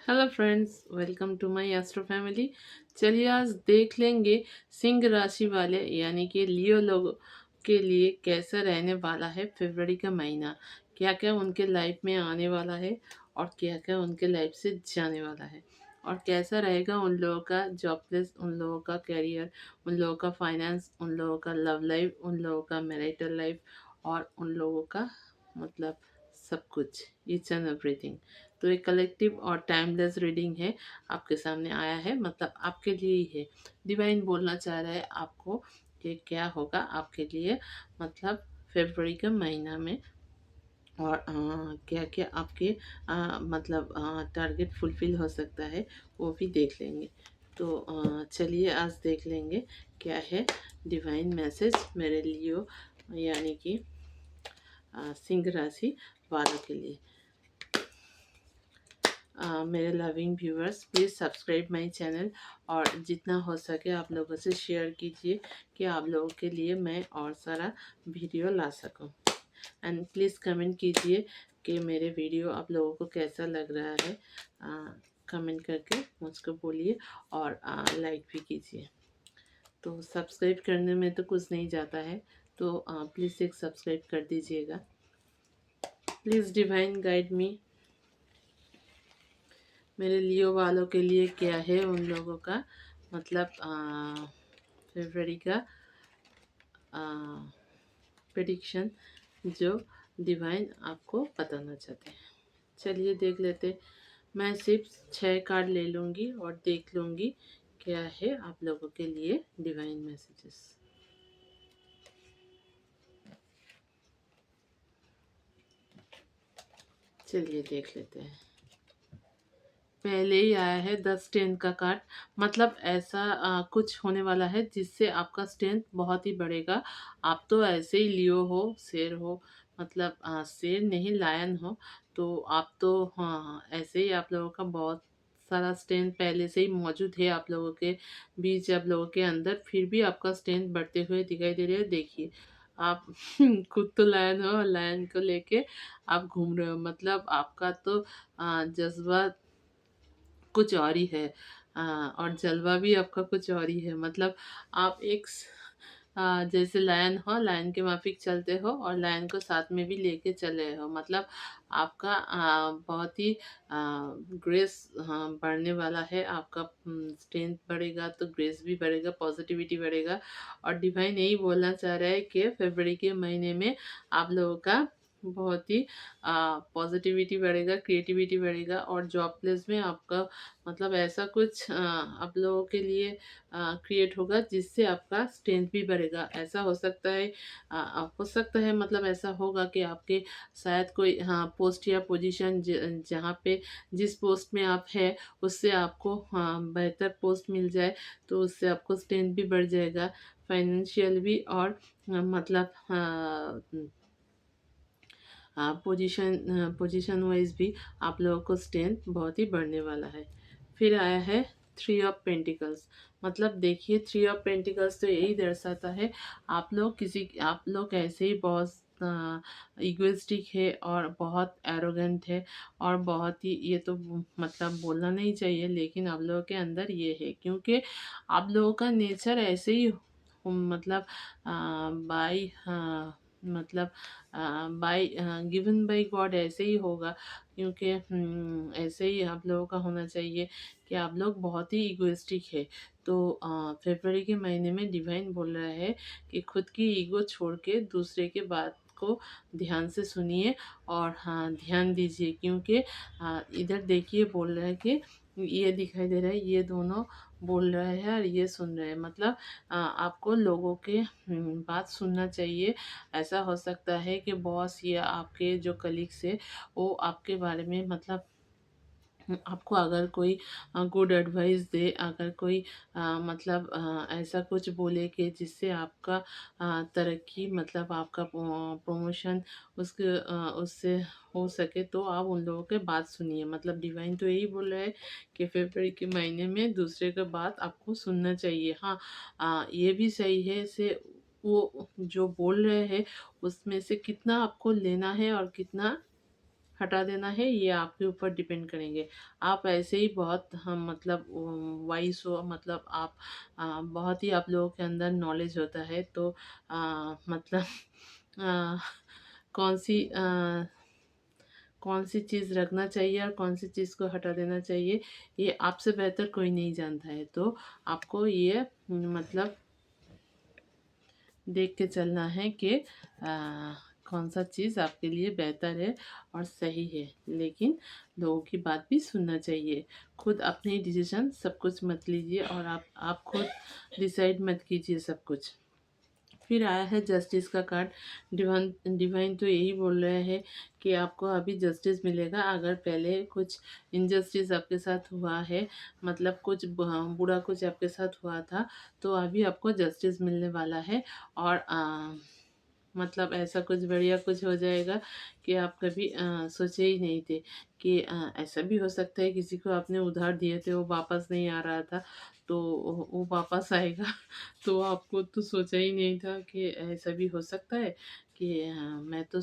Hello friends, welcome to my astro family. चलिए आज देख लेंगे सिंह राशि वाले यानी कि लियो लोगों के लिए कैसा रहने वाला है फरवरी का महीना। क्या क्या उनके लाइफ में आने वाला है और क्या क्या उनके लाइफ से जाने वाला है और कैसा रहेगा उन लोगों का जॉब प्लेस, उन लोगों का करियर, उन लोगों का फाइनेंस, उन लोगों का लव लाइफ, उन लोगों का मैरिटल लाइफ और उन लोगों का मतलब सब कुछ, ईच एंड एवरीथिंग। तो एक कलेक्टिव और टाइमलेस रीडिंग है, आपके सामने आया है, मतलब आपके लिए ही है। डिवाइन बोलना चाह रहा है आपको कि क्या होगा आपके लिए, मतलब फरवरी के महीना में। और क्या क्या आपके मतलब टारगेट फुलफिल हो सकता है वो भी देख लेंगे। तो चलिए आज देख लेंगे क्या है डिवाइन मैसेज मेरे लिए, यानी कि सिंह राशि वालों के लिए। मेरे loving viewers, please subscribe my channel और जितना हो सके आप लोगों से शेयर कीजिए कि आप लोगों के लिए मैं और सारा वीडियो ला सकूं। एंड प्लीज़ कमेंट कीजिए कि मेरे वीडियो आप लोगों को कैसा लग रहा है। कमेंट करके मुझको बोलिए और लाइक भी कीजिए। तो सब्सक्राइब करने में तो कुछ नहीं जाता है, तो प्लीज़ एक सब्सक्राइब कर दीजिएगा। प्लीज़ डिवाइन गाइड मी, मेरे लियो वालों के लिए क्या है उन लोगों का मतलब फरवरी का प्रेडिक्शन जो डिवाइन आपको बताना चाहते हैं। चलिए देख लेते। मैं सिर्फ 6 कार्ड ले लूँगी और देख लूँगी क्या है आप लोगों के लिए डिवाइन मैसेजेस। चलिए देख लेते हैं। पहले ही आया है 10 10 का कार्ड, मतलब ऐसा कुछ होने वाला है जिससे आपका स्ट्रेंथ बहुत ही बढ़ेगा। आप तो ऐसे ही लियो हो, शेर हो, मतलब शेर नहीं लायन हो। तो आप तो हाँ ऐसे ही आप लोगों का बहुत सारा स्ट्रेंथ पहले से ही मौजूद है आप लोगों के बीच, आप लोगों के अंदर, फिर भी आपका स्ट्रेंथ बढ़ते हुए दिखाई दे रहे हो। देखिए आप खुद तो लायन हो और लायन को लेके आप घूम रहे हो, मतलब आपका तो जज्बा कुछ और ही है। और जलवा भी आपका कुछ और ही है, मतलब आप एक जैसे लायन हो, लायन के माफिक चलते हो और लायन को साथ में भी लेके चले हो, मतलब आपका बहुत ही ग्रेस बढ़ने वाला है। आपका स्ट्रेंथ बढ़ेगा तो ग्रेस भी बढ़ेगा, पॉजिटिविटी बढ़ेगा। और डिवाइन यही बोलना चाह रहा है कि फरवरी के महीने में आप लोगों का बहुत ही पॉजिटिविटी बढ़ेगा, क्रिएटिविटी बढ़ेगा और जॉब प्लेस में आपका मतलब ऐसा कुछ आप लोगों के लिए क्रिएट होगा जिससे आपका स्ट्रेंथ भी बढ़ेगा। ऐसा हो सकता है, हो सकता है मतलब ऐसा होगा कि आपके शायद कोई पोस्ट या पोजीशन जहाँ पे जिस पोस्ट में आप है उससे आपको बेहतर पोस्ट मिल जाए, तो उससे आपको स्ट्रेंथ भी बढ़ जाएगा, फाइनेंशियल भी और मतलब पोजीशन वाइज भी आप लोगों को स्ट्रेंथ बहुत ही बढ़ने वाला है। फिर आया है 3 ऑफ पेंटिकल्स, मतलब देखिए 3 ऑफ पेंटिकल्स तो यही दर्शाता है आप लोग ऐसे ही बहुत इगोइस्टिक है और बहुत एरोगेंट है और बहुत ही, ये तो मतलब बोलना नहीं चाहिए लेकिन आप लोगों के अंदर ये है, क्योंकि आप लोगों का नेचर ऐसे ही मतलब बाई मतलब बाय गिवन बाय गॉड ऐसे ही होगा, क्योंकि ऐसे ही आप लोगों का होना चाहिए कि आप लोग बहुत ही इगोइस्टिक है। तो फरवरी के महीने में डिवाइन बोल रहा है कि खुद की ईगो छोड़ के दूसरे के बात को ध्यान से सुनिए और हाँ ध्यान दीजिए, क्योंकि इधर देखिए बोल रहा है कि ये दिखाई दे रहा है, ये दोनों बोल रहे हैं और ये सुन रहे हैं, मतलब आपको लोगों के बात सुनना चाहिए। ऐसा हो सकता है कि बॉस या आपके जो कलीग्स है वो आपके बारे में मतलब आपको अगर कोई गुड एडवाइस दे, अगर कोई मतलब ऐसा कुछ बोले कि जिससे आपका तरक्की, मतलब आपका प्रमोशन उससे हो सके, तो आप उन लोगों के बात सुनिए। मतलब डिवाइन तो यही बोल रहा है कि फरवरी के महीने में दूसरे का बात आपको सुनना चाहिए। हाँ ये भी सही है से वो जो बोल रहे हैं उसमें से कितना आपको लेना है और कितना हटा देना है, ये आपके ऊपर डिपेंड करेंगे। आप ऐसे ही बहुत हम मतलब वाइस हो, मतलब आप बहुत ही आप लोगों के अंदर नॉलेज होता है, तो मतलब अ, कौन सी कौन सी चीज़ रखना चाहिए और कौन सी चीज़ को हटा देना चाहिए, ये आपसे बेहतर कोई नहीं जानता है। तो आपको ये मतलब देख के चलना है कि कौन सा चीज़ आपके लिए बेहतर है और सही है। लेकिन लोगों की बात भी सुनना चाहिए। खुद अपने डिसीजन सब कुछ मत लीजिए, और आप खुद डिसाइड मत कीजिए सब कुछ। फिर आया है जस्टिस का कार्ड। डिवाइन डिवाइन तो यही बोल रहे हैं कि आपको अभी जस्टिस मिलेगा। अगर पहले कुछ इनजस्टिस आपके साथ हुआ है, मतलब कुछ बुरा कुछ आपके साथ हुआ था, तो अभी आपको जस्टिस मिलने वाला है। और मतलब ऐसा कुछ बढ़िया कुछ हो जाएगा कि आप कभी सोचे ही नहीं थे कि ऐसा भी हो सकता है किसी को आपने उधार दिए थे, वो वापस नहीं आ रहा था, तो वो वापस आएगा। तो आपको तो सोचा ही नहीं था कि ऐसा भी हो सकता है कि मैं तो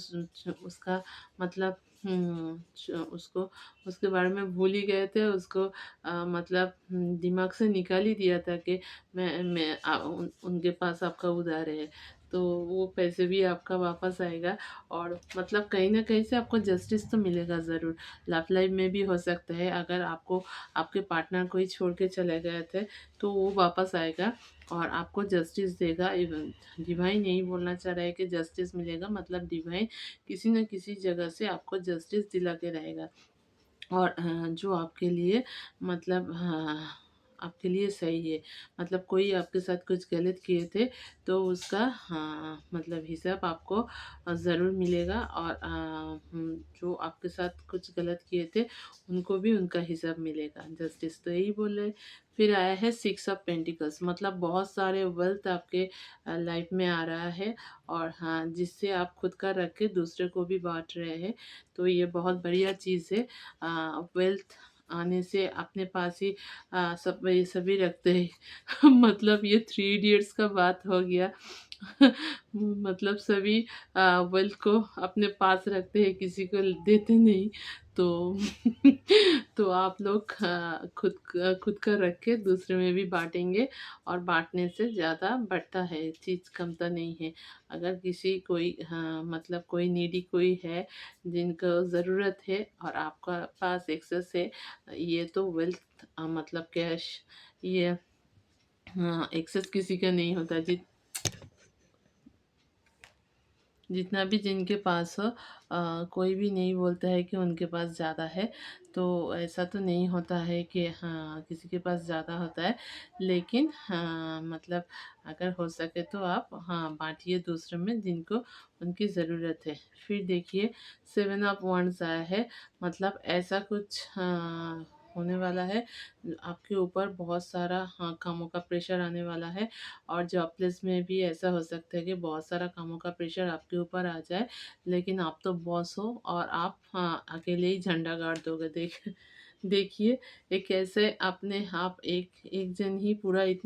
उसका मतलब उसको उसके बारे में भूल ही गए थे, उसको मतलब दिमाग से निकाल ही दिया था कि उनके पास आपका उधार है, तो वो पैसे भी आपका वापस आएगा। और मतलब कहीं ना कहीं से आपको जस्टिस तो मिलेगा ज़रूर। लव लाइफ में भी हो सकता है, अगर आपको आपके पार्टनर कोई छोड़ के चले गए थे, तो वो वापस आएगा और आपको जस्टिस देगा। इवन डिवाइन यही बोलना चाह रहा है कि जस्टिस मिलेगा, मतलब डिवाइन किसी न किसी जगह से आपको जस्टिस दिला के रहेगा। और जो आपके लिए मतलब आपके लिए सही है। मतलब कोई आपके साथ कुछ गलत किए थे, तो उसका मतलब हिसाब आपको ज़रूर मिलेगा। और जो आपके साथ कुछ गलत किए थे, उनको भी उनका हिसाब मिलेगा। जस्टिस तो यही बोल रहे। फिर आया है सिक्स ऑफ पेंटिकल्स, मतलब बहुत सारे वेल्थ आपके लाइफ में आ रहा है, और हाँ, जिससे आप खुद का रख के दूसरे को भी बांट रहे हैं। तो ये बहुत बढ़िया चीज़ है। वेल्थ आने से अपने पास ही सब ये सभी रखते हैं। मतलब ये थ्री इडियट्स का बात हो गया। मतलब सभी वेल्थ को अपने पास रखते हैं, किसी को देते नहीं। तो तो आप लोग खुद का रख के दूसरे में भी बांटेंगे, और बांटने से ज़्यादा बढ़ता है, चीज़ कमता नहीं है। अगर किसी कोई मतलब कोई नीडी कोई है जिनको ज़रूरत है और आपका पास एक्सेस है, ये तो वेल्थ मतलब कैश, ये एक्सेस किसी का नहीं होता। जितना भी जिनके पास हो, कोई भी नहीं बोलता है कि उनके पास ज़्यादा है। तो ऐसा तो नहीं होता है कि हाँ किसी के पास ज़्यादा होता है। लेकिन हाँ मतलब अगर हो सके तो आप हाँ बांटिए दूसरों में जिनको उनकी ज़रूरत है। फिर देखिए सेवन ऑफ वंड्स आया है, मतलब ऐसा कुछ होने वाला है। आपके ऊपर बहुत सारा कामों का प्रेशर आने वाला है। और जॉब प्लेस में भी ऐसा हो सकता है कि बहुत सारा कामों का प्रेशर आपके ऊपर आ जाए, लेकिन आप तो बॉस हो और आप अकेले ही झंडा गाड़ दोगे। देखिए एक ऐसे अपने आप एक एक जन ही पूरा इतना